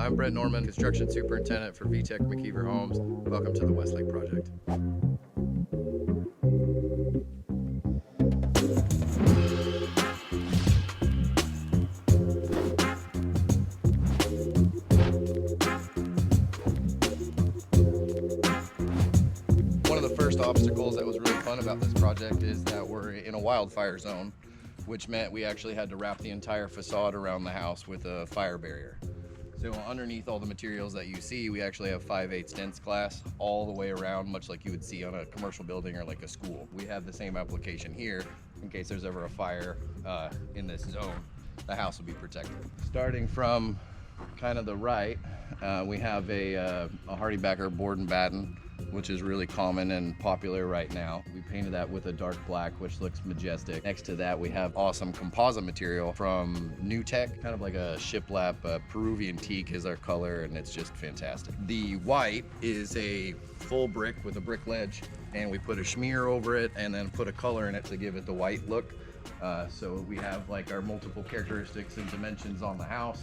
I'm Brett Norman, Construction Superintendent for Vitek-McIver Homes. Welcome to the Westlake project. One of the first obstacles that was really fun about this project is that we're in a wildfire zone, which meant we actually had to wrap the entire facade around the house with a fire barrier. So underneath all the materials that you see, we actually have 5/8 dense glass all the way around, much like you would see on a commercial building or like a school. We have the same application here in case there's ever a fire in this zone. The house will be protected. Starting from kind of the right, we have a Hardy-Backer board and batten, which is really common and popular right now. We painted that with a dark black, which looks majestic. Next to that, we have awesome composite material from Vitek, kind of like a shiplap. Peruvian teak is our color, and it's just fantastic. The white is a full brick with a brick ledge, and we put a schmear over it and then put a color in it to give it the white look. So we have like our multiple characteristics and dimensions on the house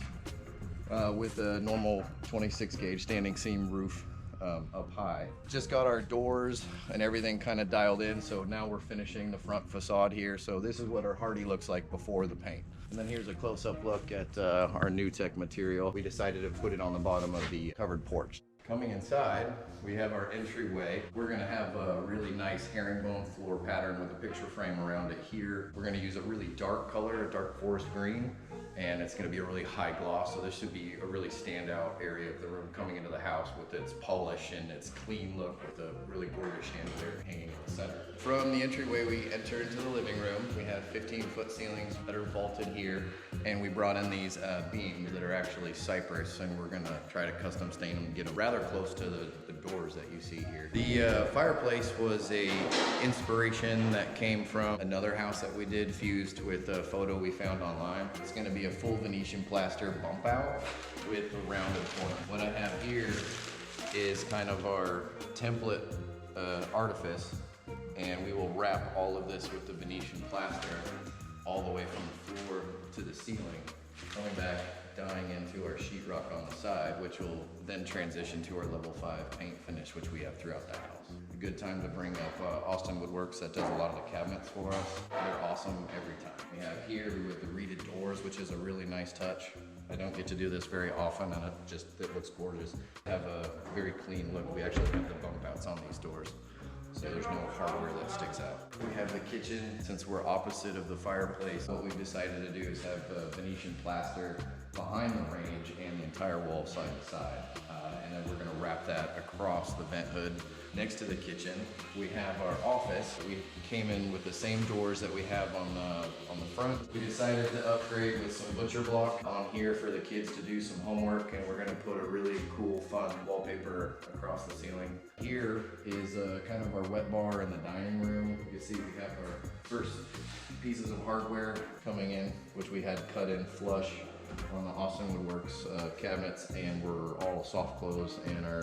with a normal 26 gauge standing seam roof up high. Just got our doors and everything kind of dialed in, so now we're finishing the front facade here. So this is what our Hardy looks like before the paint. And then here's a close-up look at our Vitek material. We decided to put it on the bottom of the covered porch. Coming inside, we have our entryway. We're gonna have a really nice herringbone floor pattern with a picture frame around it here. We're gonna use a really dark color, a dark forest green, and it's gonna be a really high gloss, so this should be a really standout area of the room coming into the house with its polish and its clean look with a really gorgeous chandelier hanging in the center. From the entryway, we enter into the living room. We have 15-foot ceilings that are vaulted here, and we brought in these beams that are actually cypress, and we're gonna try to custom stain them and get them rather close to the doors that you see here. The fireplace was a inspiration that came from another house that we did, fused with a photo we found online. It's gonna be a full Venetian plaster bump out with a rounded corner. What I have here is kind of our template artifice, and we will wrap all of this with the Venetian plaster all the way from the floor to the ceiling, coming back, dyeing into our sheetrock on the side, which will then transition to our level 5 paint finish, which we have throughout the house. A good time to bring up Austin Woodworks that does a lot of the cabinets for us. They're awesome every time. We have here with the reeded doors, which is a really nice touch. I don't get to do this very often, and it looks gorgeous. Have a very clean look. We actually have the bump outs on these doors, so there's no hardware that sticks out. We have the kitchen. Since we're opposite of the fireplace, what we've decided to do is have Venetian plaster behind the range and the entire wall side to side. And then we're gonna wrap that across the vent hood. Next to the kitchen, we have our office. We came in with the same doors that we have on the front. We decided to upgrade with some butcher block on here for the kids to do some homework, and we're gonna put a really cool, fun wallpaper across the ceiling. Here is kind of our wet bar in the dining room. You can see we have our first pieces of hardware coming in, which we had cut in flush on the Austin Woodworks cabinets, and we're all soft close, and our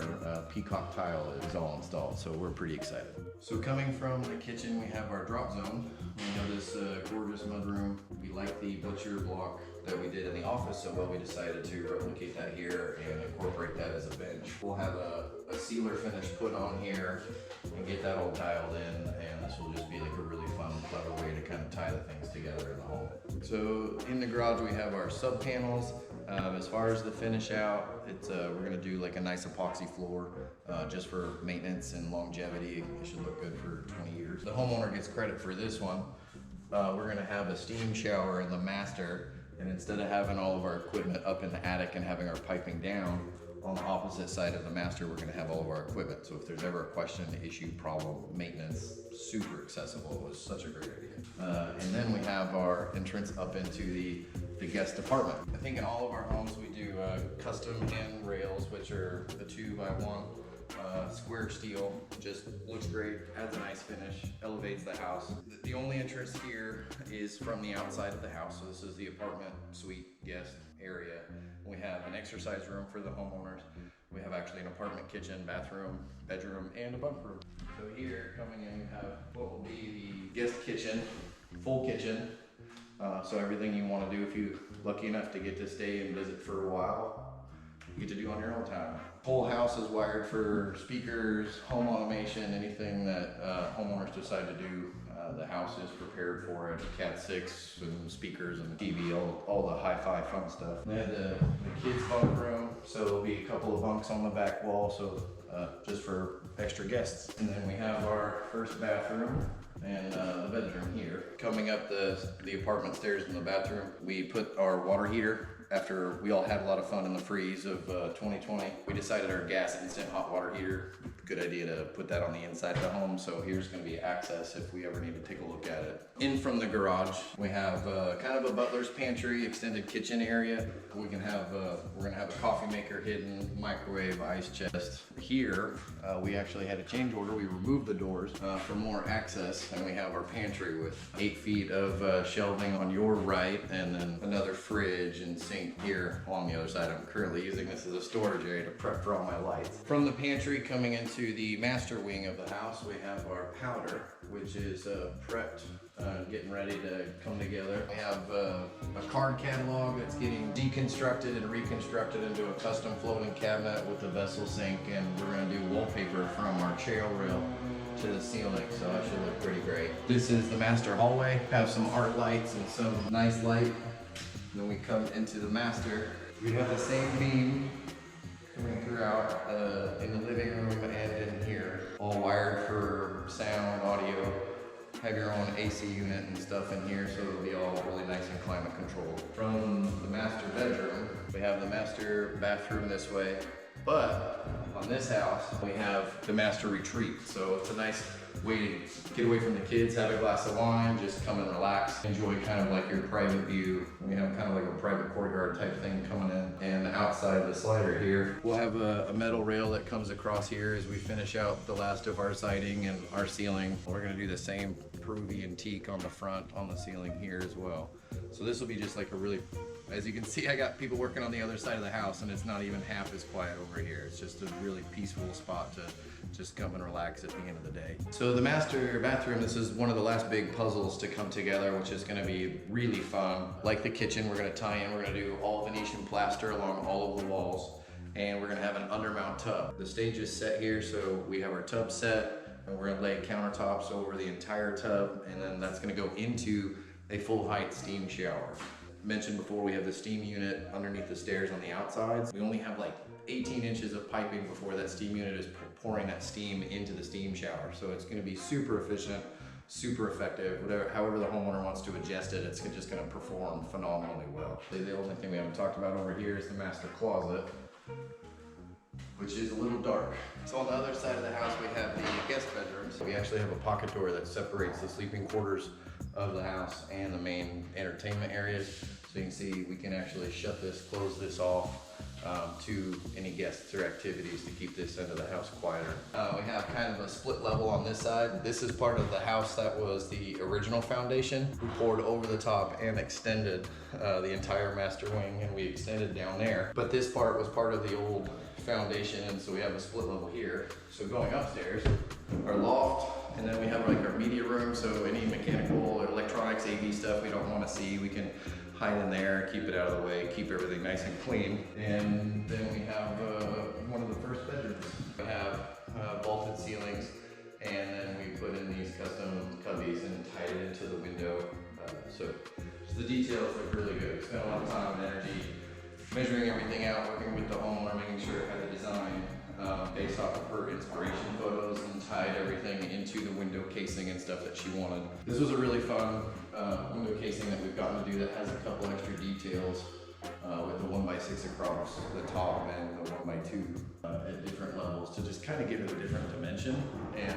peacock tile is all installed, so we're pretty excited. So coming from the kitchen, we have our drop zone. We know this gorgeous mudroom. We like the butcher block that we did in the office so well, we decided to replicate that here and incorporate that as a bench. We'll have a sealer finish put on here and get that all dialed in, and this will just be like a really fun, clever way to kind of tie the things together in the home. So in the garage, we have our sub panels. As far as the finish out, we're gonna do like a nice epoxy floor just for maintenance and longevity. It should look good for 20 years. The homeowner gets credit for this one. We're gonna have a steam shower in the master, and instead of having all of our equipment up in the attic and having our piping down, on the opposite side of the master, we're gonna have all of our equipment. So if there's ever a question, issue, problem, maintenance, super accessible. It was such a great idea. And then we have our entrance up into the guest apartment. I think in all of our homes we do custom handrails, which are the 2x1 square steel. Just looks great, adds a nice finish, elevates the house. The only entrance here is from the outside of the house. So this is the apartment suite guest area. We have an exercise room for the homeowners. We have actually an apartment kitchen, bathroom, bedroom, and a bunk room. So here, coming in, you have what will be the guest kitchen, full kitchen. So everything you want to do if you're lucky enough to get to stay and visit for a while. you get to do on your own time. Whole house is wired for speakers, home automation, anything that homeowners decide to do. The house is prepared for it. Cat 6 and speakers and TV, all the hi-fi fun stuff. We have the kids' bunk room, so there'll be a couple of bunks on the back wall, so just for extra guests. And then we have our first bathroom and the bedroom here. Coming up the apartment stairs in the bathroom, we put our water heater. After we all had a lot of fun in the freeze of 2020, we decided our gas instant hot water heater, good idea to put that on the inside of the home. So here's going to be access if we ever need to take a look at it. In from the garage, we have kind of a Butlers Pantry, extended kitchen area. We can have, we're going to have a coffee maker hidden, microwave, ice chest. Here, we actually had a change order. We removed the doors for more access, and we have our pantry with 8 feet of shelving on your right, and then another fridge and sink here along the other side. I'm currently using this as a storage area to prep for all my lights. From the pantry coming into the master wing of the house, we have our powder, which is prepped, getting ready to come together. We have a card catalog that's getting deconstructed and reconstructed into a custom floating cabinet with a vessel sink, and we're going to do wallpaper from our chair rail to the ceiling, so that should look pretty great. This is the master hallway. Have some art lights and some nice light. Then we come into the master. We have the same beam coming throughout in the living room and in here. All wired for sound, audio. Have your own AC unit and stuff in here, so it'll be all really nice and climate controlled. From the master bedroom, we have the master bathroom this way. But on this house, we have the master retreat. So it's a nice way to get away from the kids, have a glass of wine, just come and relax, enjoy kind of like your private view. We have kind of like a private courtyard type thing coming in. And outside the slider here, we'll have a metal rail that comes across here as we finish out the last of our siding and our ceiling. We're gonna do the same Peruvian teak on the front, on the ceiling here as well. So this will be just like a really, as you can see, I got people working on the other side of the house, and it's not even half as quiet over here. It's just a really peaceful spot to just come and relax at the end of the day. So the master bathroom, this is one of the last big puzzles to come together, which is gonna be really fun. Like the kitchen, we're gonna tie in, we're gonna do all Venetian plaster along all of the walls, and we're gonna have an undermount tub. The stage is set here, so we have our tub set, and we're gonna lay countertops over the entire tub, and then that's gonna go into a full height steam shower. Mentioned before, we have the steam unit underneath the stairs on the outsides. We only have like 18 inches of piping before that steam unit is pouring that steam into the steam shower. So it's gonna be super efficient, super effective. However the homeowner wants to adjust it, it's just gonna perform phenomenally well. The only thing we haven't talked about over here is the master closet, which is a little dark. So on the other side of the house, we have the guest bedrooms. We actually have a pocket door that separates the sleeping quarters of the house and the main entertainment areas. So you can see we can actually shut this, close this off to any guests or activities to keep this end of the house quieter. We have kind of a split level on this side. This is part of the house that was the original foundation. We poured over the top and extended the entire master wing, and we extended down there. But this part was part of the old foundation, and so we have a split level here. So going upstairs, our loft, and then we have like our media room, so any mechanical or electronics, AV stuff we don't want to see, we can hide in there, keep it out of the way, keep everything nice and clean. And then we have one of the first bedrooms. We have vaulted ceilings, and then we put in these custom cubbies and tied it into the window. So the details look really good. We spent a lot of time and energy measuring everything out, working with the homeowner, making sure it had the design based off of her inspiration photos, and tied everything into the window casing and stuff that she wanted. This was a really fun window casing that we've gotten to do that has a couple extra details with the 1x6 across the top and the 1x2 at different levels to just kind of give it a different dimension and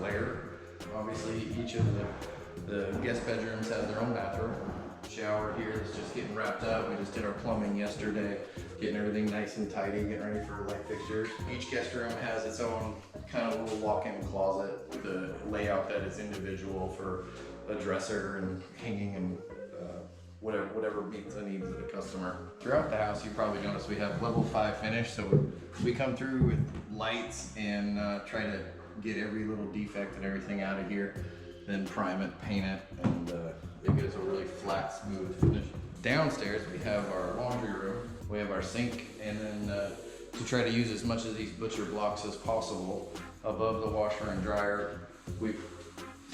layer. Obviously, each of the guest bedrooms has their own bathroom. Shower here that's just getting wrapped up. We just did our plumbing yesterday, getting everything nice and tidy, getting ready for light fixtures. Each guest room has its own kind of little walk-in closet with a layout that is individual for a dresser and hanging and whatever meets the needs of the customer. Throughout the house, you probably noticed we have level 5 finish, so we come through with lights and try to get every little defect and everything out of here, then prime it, paint it, and it gives a really flat, smooth finish. Downstairs, we have our laundry room. We have our sink, and then to try to use as much of these butcher blocks as possible above the washer and dryer, we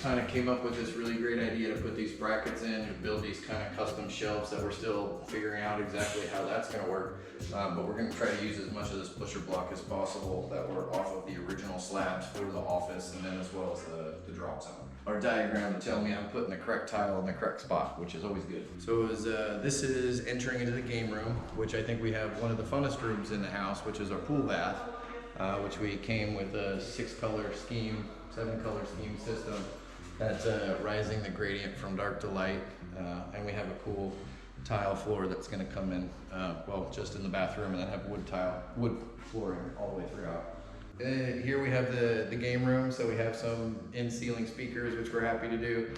kind of came up with this really great idea to put these brackets in and build these kind of custom shelves that we're still figuring out exactly how that's going to work. But we're going to try to use as much of this butcher block as possible that were off of the original slabs for the office, and then as well as the drop zone. Our diagram to tell me I'm putting the correct tile in the correct spot, which is always good. So this is entering into the game room, which I think we have one of the funnest rooms in the house, which is our pool bath, which we came with a 7-color scheme system. That's rising the gradient from dark to light, and we have a cool tile floor that's going to come in, well, just in the bathroom, and then have wood flooring all the way throughout. Here we have the game room, so we have some in-ceiling speakers, which we're happy to do,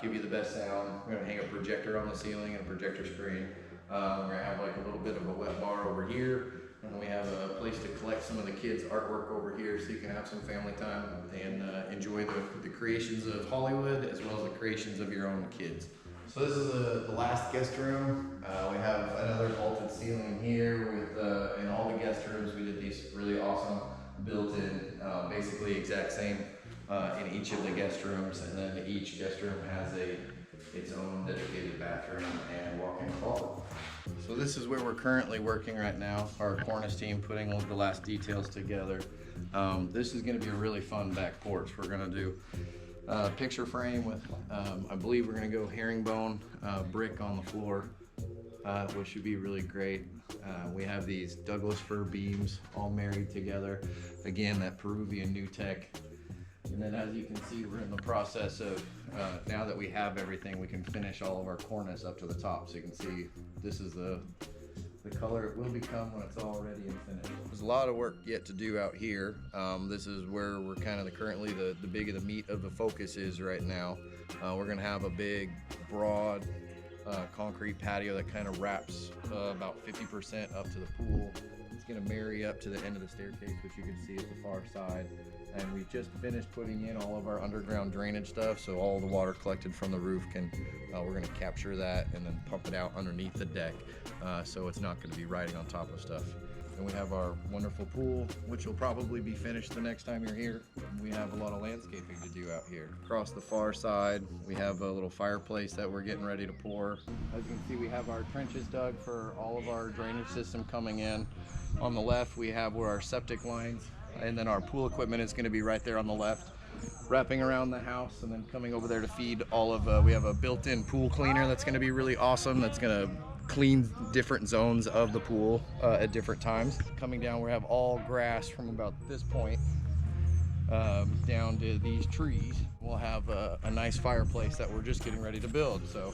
give you the best sound. We're going to hang a projector on the ceiling and a projector screen. We're going to have like a little bit of a wet bar over here. And then we have a place to collect some of the kids' artwork over here, so you can have some family time and enjoy the creations of Hollywood as well as the creations of your own kids. So this is the last guest room. We have another vaulted ceiling here with, in all the guest rooms we did these really awesome built-in, basically exact same in each of the guest rooms, and then each guest room has its own dedicated bathroom and walk-in closet. So this is where we're currently working right now, our cornice team putting the last details together. This is going to be a really fun back porch. We're going to do picture frame with, I believe we're going to go herringbone brick on the floor, which should be really great. We have these Douglas fir beams all married together. Again, that Peruvian new tech. And then as you can see, we're in the process of, now that we have everything, we can finish all of our cornice up to the top. So you can see this is the color it will become when it's all ready and finished. There's a lot of work yet to do out here. This is where we're kind of currently the big of the meat of the focus is right now. We're gonna have a big, broad concrete patio that kind of wraps about 50% up to the pool. It's gonna marry up to the end of the staircase, which you can see at the far side. And we've just finished putting in all of our underground drainage stuff, so all the water collected from the roof we're gonna capture that and then pump it out underneath the deck, so it's not gonna be riding on top of stuff. And we have our wonderful pool, which will probably be finished the next time you're here. We have a lot of landscaping to do out here. Across the far side, we have a little fireplace that we're getting ready to pour. As you can see, we have our trenches dug for all of our drainage system coming in. On the left, we have where our septic lines, and then our pool equipment is going to be right there on the left, wrapping around the house and then coming over there to feed all of, we have a built-in pool cleaner that's going to be really awesome. That's going to clean different zones of the pool at different times. Coming down, we have all grass from about this point down to these trees. We'll have a nice fireplace that we're just getting ready to build. So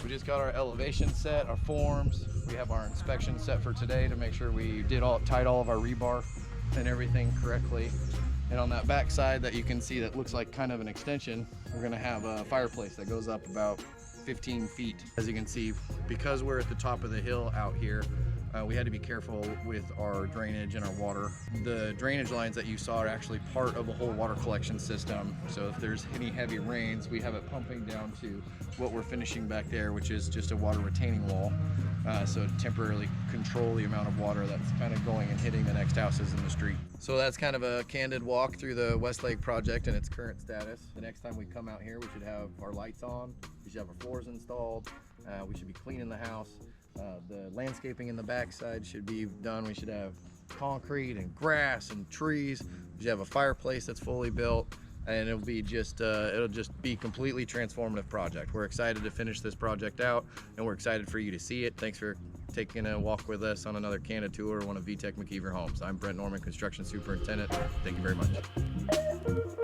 we just got our elevation set, our forms. We have our inspection set for today to make sure we tied all of our rebar and everything correctly. And on that back side that you can see that looks like kind of an extension, we're gonna have a fireplace that goes up about 15 feet. As you can see, because we're at the top of the hill out here, we had to be careful with our drainage and our water. The drainage lines that you saw are actually part of a whole water collection system. So if there's any heavy rains, we have it pumping down to what we're finishing back there, which is just a water retaining wall. So to temporarily control the amount of water that's kind of going and hitting the next houses in the street. So that's kind of a candid walk through the Westlake project and its current status. The next time we come out here, we should have our lights on, we should have our floors installed, we should be cleaning the house. The landscaping in the backside should be done. We should have concrete and grass and trees. We should have a fireplace that's fully built, and it'll just be completely transformative project. We're excited to finish this project out, and we're excited for you to see it. Thanks for taking a walk with us on another candid tour of one of Vitek-McIver homes. I'm Brent Norman, Construction Superintendent. Thank you very much.